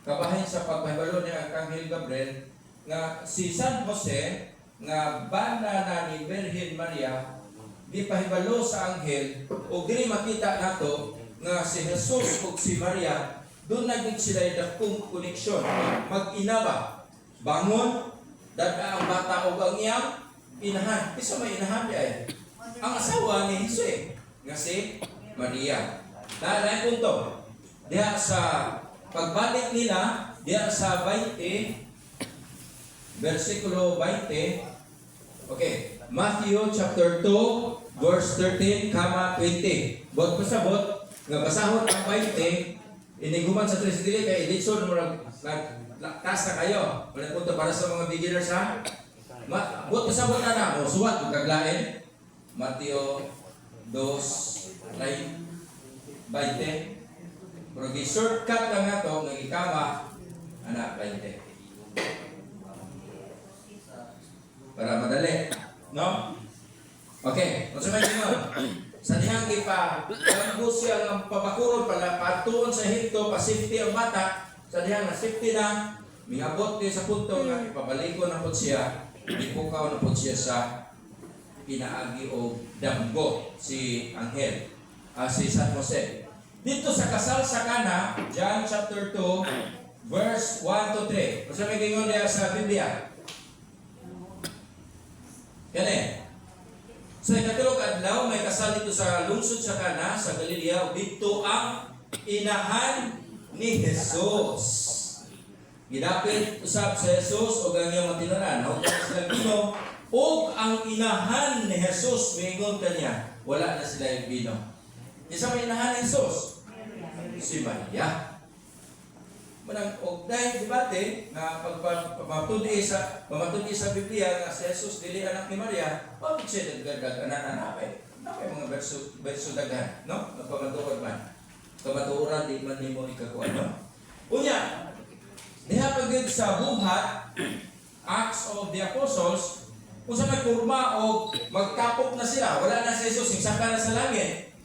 kabahin sa pagpahibalo ni Arkanghel Gabriel nga si San Jose nga bana na ni Virgin Maria di pahibalo sa anghel o diri makita nato nga si Jesus ug si Maria doon naging sila dakong koneksyon mag-inaba bangon dada ang bata o ang iyang inahan isa may inahan di ay ang asawa ni Jesus nga si Maria. Dahil punto, diha sa pagbalik nila, diha sa 20, versikulo 20, okay, Matthew chapter 2, verse 13, 20. Bot pasabot, nga basahon ang 20, iniguman sa Trinity kay Edison, nagtaas na kayo. Walang punto para sa mga beginners ha. Bot pasabot na suwat, magkaglain. Mateo 2:20. Pero gi-shortcut lang nga ito, nagikama, anak 20. Para madali. No? Okay. Kung sa may gano'n, sa dihang ipa, kung siya ng pabakuron pala, patuon sa hinto, pa-safety ang bata, sa dihang na safety na, mingabot din sa punto nga, ipabaliko na po siya, ipukaw na po siya sa pinaagi o damgo si Anghel, si San Jose. Dito sa kasal sa Cana, John chapter 2, verse 1 to 3. Kung sa may gingon niya sa Biblia. Kani. Sa ikatulog adlaw, may kasal dito sa lungsod sa Cana, sa Galilea, dito ang inahan ni Jesus. Gidapit usab sa Jesus o ganyang matinunan. Hawag sila bino. O ang inahan ni Jesus, mingon kanya, wala na sila yung bino. Isa may inahan ni Jesus? Si Maria. Manang og dahil debate na pagpapatudi sa Biblia nga si Jesus dili anak ni Maria, bakit siya nagdadag anak napay mga verso daghan, no? Nagpamatuod man. Kamatuoran di man nimo ikakuan, no? Unya, diha pagid sa buhat Acts of the Apostles, kung sa may kurma o magkapok na sila, wala na si Jesus, saka na sa langit.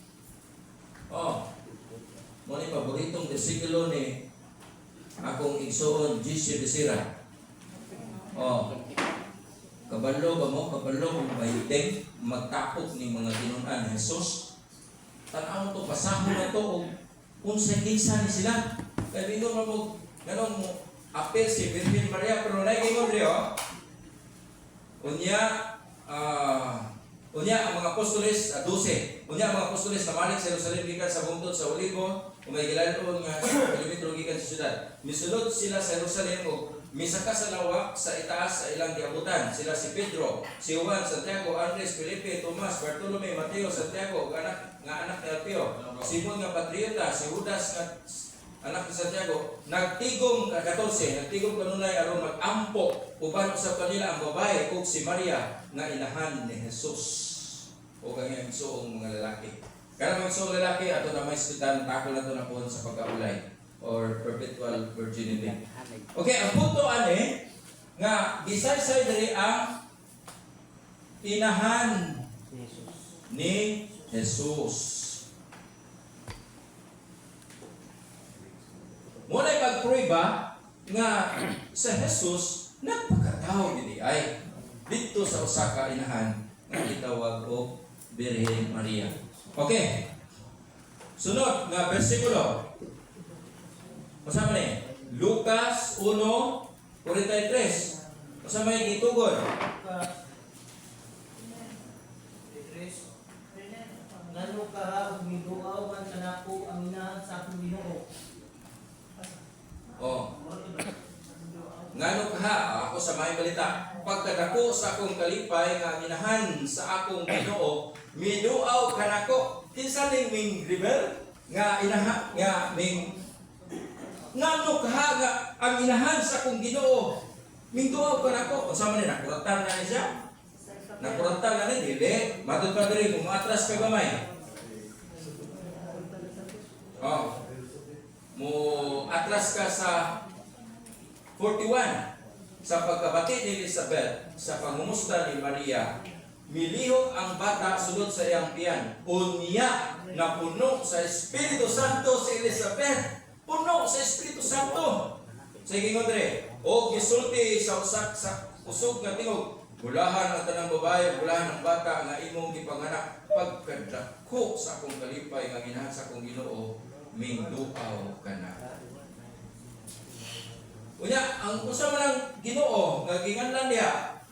Mo ni paboritong bersikulo ni akong igsoon, Gisyo de Sira. Kabalo ba mo? Kabalo kung bahiting, magkapok ni mga ginunan ni Jesus. Tanaw mo to, pasahon na to, kung sa kinsa ni sila. Kaya bingon mo, ganun mo, apel si Virgin Maria, pero lagi mo rin, Unya, Unya ang mga apostoles 12. Unya ang mga apostoles namalik sa Jerusalem gikan sa bungtod sa Olivo, umay gilayon nga kilometro gikan sa syudad. Misulod sila sa Jerusalem ug misaka sa lawak sa itaas sa ilang giabutan. Sila si Pedro, si Juan, Santiago, Andres, Felipe, Tomas, Bartolome, Mateo, Santiago, ug anak ni Alpeo, Simon nga patriota, si Judas nga anak ni Santiago, nagtigom 14, nagtigom kanunay aron mag-ampo uban usab kanila ang babae ug si Maria nga inahan ni Jesus. O kanya igsoong mga lalaki. Kana mga igsoong lalaki ato na may ispitan takol nato na po sa pagkaulay or perpetual virginity. Okay, ang punto ani nga gisaysay diri ang inahan ni Jesus. Muna'y pagpruiba nga sa Jesus nagpakatao gidi ay dito sa usa ka inahan nga gitawag og Birhen Maria. Okay. Sunod nga bersikulo. Masama ni Lucas 1:43. Masama yung gitugod. Ngano ka ug miduaw man kanako ang inahan sa akong Ginoo. Oh. Ngano ka ako sa may balita. Pagkadako sa akong kalipay nga ginahan sa akong Ginoo, miduaw kanako. Kinsa ning ming rebel nga inaha nga ming ngano ka nga ang inahan sa akong Ginoo, ming duaw kanako. Unsa man ni nakuratan na ni siya? Nakuratan na ni dili. Matud pa diri kung atras ka gamay. Oh. Mo atras ka sa 41 sa pagkabati ni Elizabeth sa pangumusta ni Maria, milihok ang bata sulod sa iyang tiyan. Unya na puno sa Espiritu Santo si Elizabeth. Puno sa Espiritu Santo. Sa ingon dire, o gisulti sa usak sa usog nga tingog, bulahan ang tanang babae, bulahan ang bata nga imong gipanganak. Pagkadako sa akong kalipay nga ginahan sa akong Ginoo, mingduaw ka na. Unya, ang usa man ang Ginoo nga ginganlan niya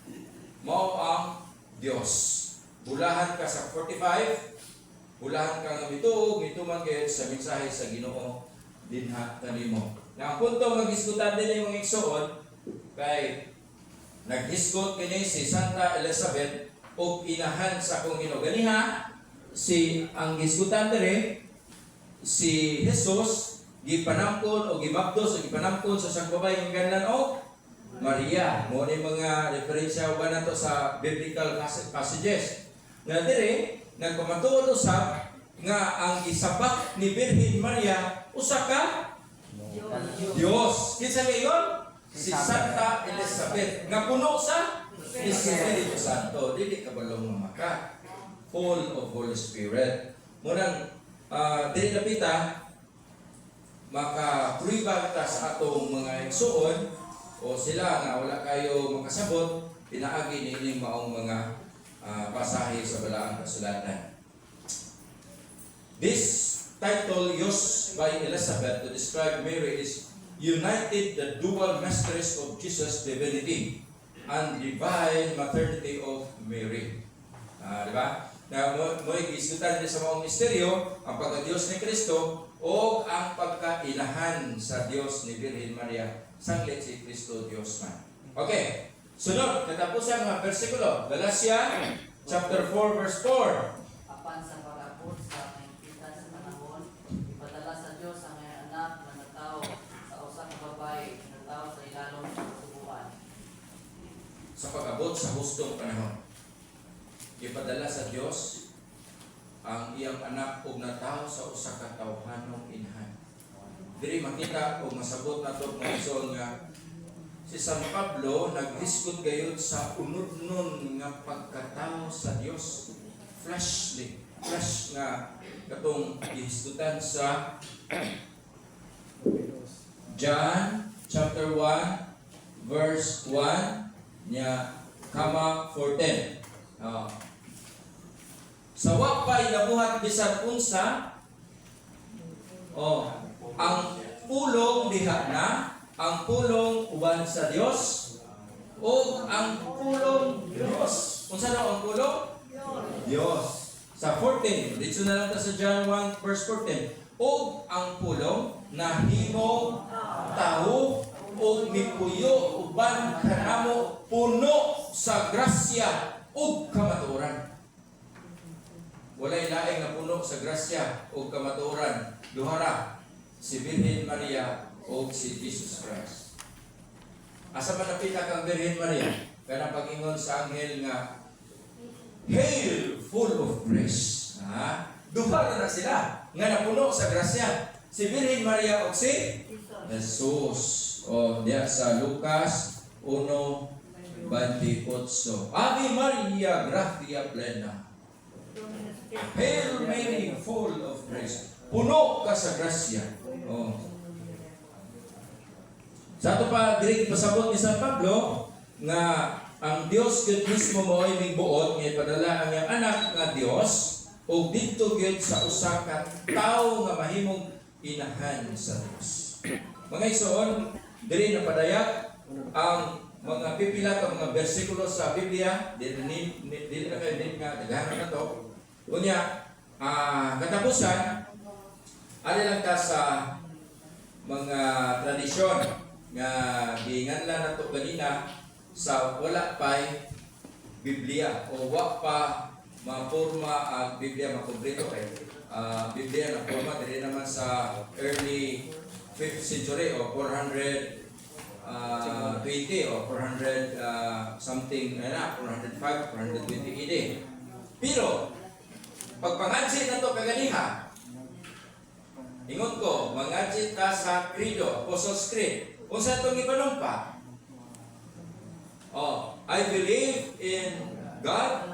mao ang Dios. Bulahan ka sa 45, bulahan ka nga mituman kay sa mensahe sa Ginoo dinha kanimo. Nga ang punto nga gisgutan din yung mga igsoon kay naghisgot kini si Santa Elizabeth og inahan sa akong Ginoo. Ganiha si ang gisgutan diri si Jesus gipanampon o gibaptos o gipanampon sa sang babae nga ganlan o Maria. Mo ni mga referensya uban nato sa biblical passages. Nga diri nagpamatuod usab nga ang gisapak ni Birhen Maria usa ka Dios. Kinsa ngayon? Si Santa Elizabeth nga puno sa Espiritu Santo. Dili kabalong mamaka. Full of Holy Spirit. Munang dili napita maka-pruiba ta sa atong mga igsoon o sila nga wala kayo makasabot, pinaagi nining maong mga pasahe sa balaang kasulatan. This title used by Elizabeth to describe Mary is united the dual mysteries of Jesus' divinity and divine maternity of Mary. Di ba? Na mo gisgutan din sa mga misteryo ang pagka-Diyos ni Kristo o ang pagkainahan sa Diyos ni Birhen Maria, sanglit si Kristo Diyos man. Okay, sunod, katapusan mga versikulo. Galatia chapter 4 verse 4. Apan sa pag-abot sa kaintitan sa panahon, ipadala sa Diyos ang iyang anak na nagtao sa usa ka babae, nagtao sa ilalom sa kasubuan. Sa pag-abot sa hustong panahon, ipadala sa Diyos ang iyang anak ug natao sa usa ka tawhanong inhan. Diri makita o masabot nato mga igsoon nga si San Pablo naghisgot gayud sa unod-nun nga pagkatao sa Dios. Flesh nga katong gihisgutan sa John chapter 1 verse 1 nya kama 14. Sa wapay nabuhat bisan unsa ang pulong diha na ang pulong uban sa Dios o ang pulong Dios. Unsa daw ang pulong? Dios. Sa 14, dito na lang ta sa John 1 verse 14. O ang pulong na himo taho o mipuyo uban kanamo puno sa grasya ug kamatuoran. Walay laing na puno sa grasya ug kamatuoran. Duhara si Virgen Maria o si Jesus Christ. Asa man napita kang Virgen Maria? Kanang pag-ingon sa anghel nga, Hail, full of grace. Duha na sila nga napuno sa grasya. Si Virgen Maria o si Jesus. O diya sa Lucas 1:28. Ave Maria, gratia plena. Hail Mary, full of grace. Puno ka sa grasya. Oh. Sa ato pa diri pasabot ni San Pablo nga ang Dios gud mismo mo ay migbuot nga ipadala ang iyang anak nga Dios ug didto gyud sa usa ka tawo nga mahimong inahan sa Dios. Mga igsoon, diri napadayag ang mga pipila ka mga bersikulo sa Biblia, dili na kayo din nga daghan na to. Unya, katapusan, ali lang ta sa mga tradisyon nga giinganlan nato ganina sa wala pa'y Biblia o wa pa maporma ang Biblia makomplito kay Biblia na forma dili naman sa early 5th century o 420 o 400 something na 405 420 AD. Pero pagpangadsit na to kaganiha, ingon ko, mangadsit ta sa Credo, Apostles' Creed. Unsa itong ipanumpa? I believe in God,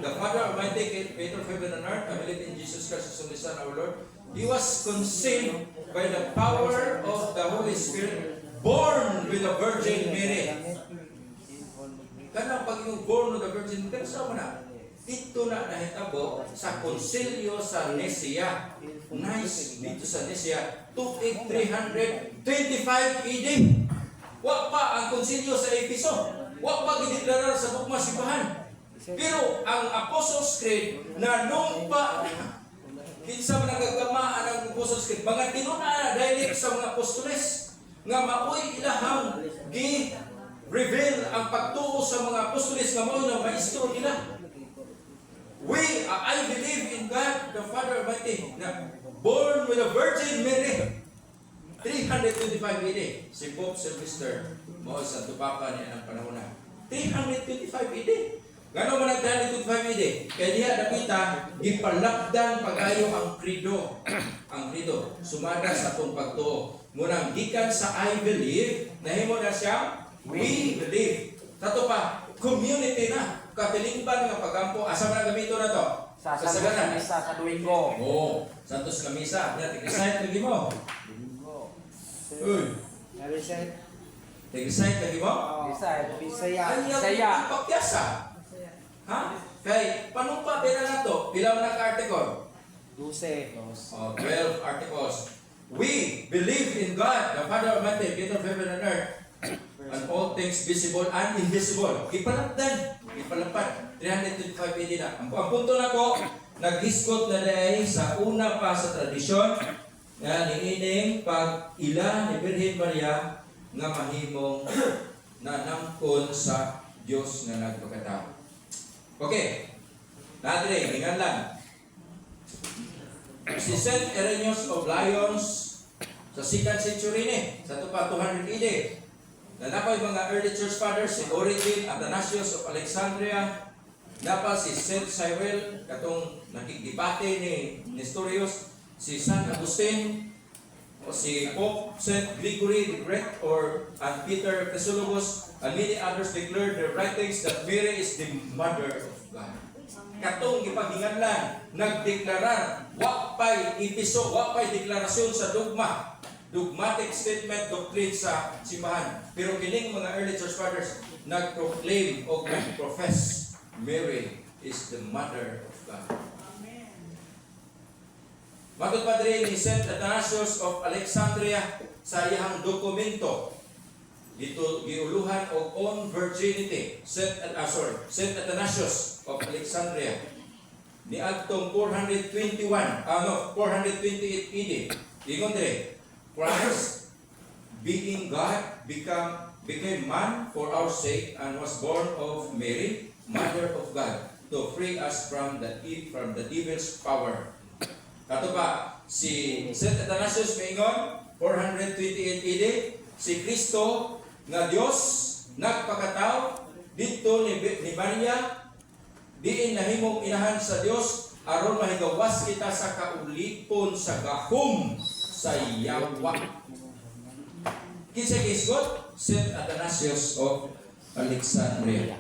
the Father Almighty, creator of heaven and earth. I believe in Jesus Christ, His only Son, our Lord. He was conceived by the power of the Holy Spirit, born with the Virgin Mary. Kanang pag yung born with the Virgin Mary, sa na? Dito na nahitabo sa konsilyo sa Nicea. Nice, dito sa Nicea, 325 AD. Wa pa ang konsilyo sa Efeso. Wa pa gideklarar sa bukma simbahan. Pero ang Apostles' Creed na nung pa kinsa man nagagamaan ang Apostles' Creed, mga tinuna direct sa mga apostoles nga maoy ilahang gi-reveal ang pagtuo sa mga apostoles nga mao na maestro nila. I believe in God, the Father Almighty, na born with a Virgin Mary. 325 AD. Si Pope Sylvester, mo sa Tupapa niya ng panahon na. 325 AD. Gano'n man ang 325 AD? Kaya diya nakita, gipalakdan pag-ayo ang credo. Ang credo, sumada sa itong pagtuo. Munang gikan sa I believe, nahimo na siya, we believe. Tato pa, community na. Katilingban nga pagampo, asa man ang gamito na to? Sa Santos Kamisa, sa Domingo. Oo, Santos Kamisa. Tig-recite lagi mo. Uy, Narisay. tig-recite lagi mo. Bisaya. Bisaya. Ay, Bisaya. yung pakyasa. Ha? Kay, panumpa pila na to? Pila mo na ka-article? 12. 12 articles. We believe in God, the Father Almighty, creator of heaven and earth, and all things visible and invisible. Ipalapdan, ipalapad. 325 AD na. Ang punto na ko, naghisgot na dahil sa una pa sa tradisyon, na niining pag ila ni Virgen Maria nga mahimong nanangkon sa Diyos nga nagpakatao. Okay. Nadre, hingan lang. Si St. Irenaeus of Lyons sa 2nd century ni, sa ito pa 200 AD. Nanapay mga early church fathers, si Origen, Athanasius of Alexandria, napa si St. Cyril, katong nakikipate ni Nestorius, si San Agustin, o si Pope St. Gregory the Great, and Peter Chrysologus, and many others declared their writings that Mary is the Mother of God. Katong gipaghinganlan, nagdeklarar, wapay ipiso, wapay deklarasyon sa dogma, dogmatic statement, doctrine sa simbahan. Pero kining mga early church fathers, nag-proclaim o nag-profess, Mary is the Mother of God. Matod pa rin ni St. Athanasius of Alexandria sa iyang dokumento dito giuluhan og on virginity. St. Athanasius of Alexandria ni adtong 428 AD. Ingon dire, Christ being God became man for our sake and was born of Mary, mother of God, to free us from the devil's power. Kato pa, si St. Athanasius maingon, 428 AD, si Kristo nga Dios nagpakatao dito ni Maria, diin nahimong inahan sa Dios aron mahigawas kita sa kaulipon sa gahom sa yawa. Kinsa gisgot? St. Athanasius of Alexandria.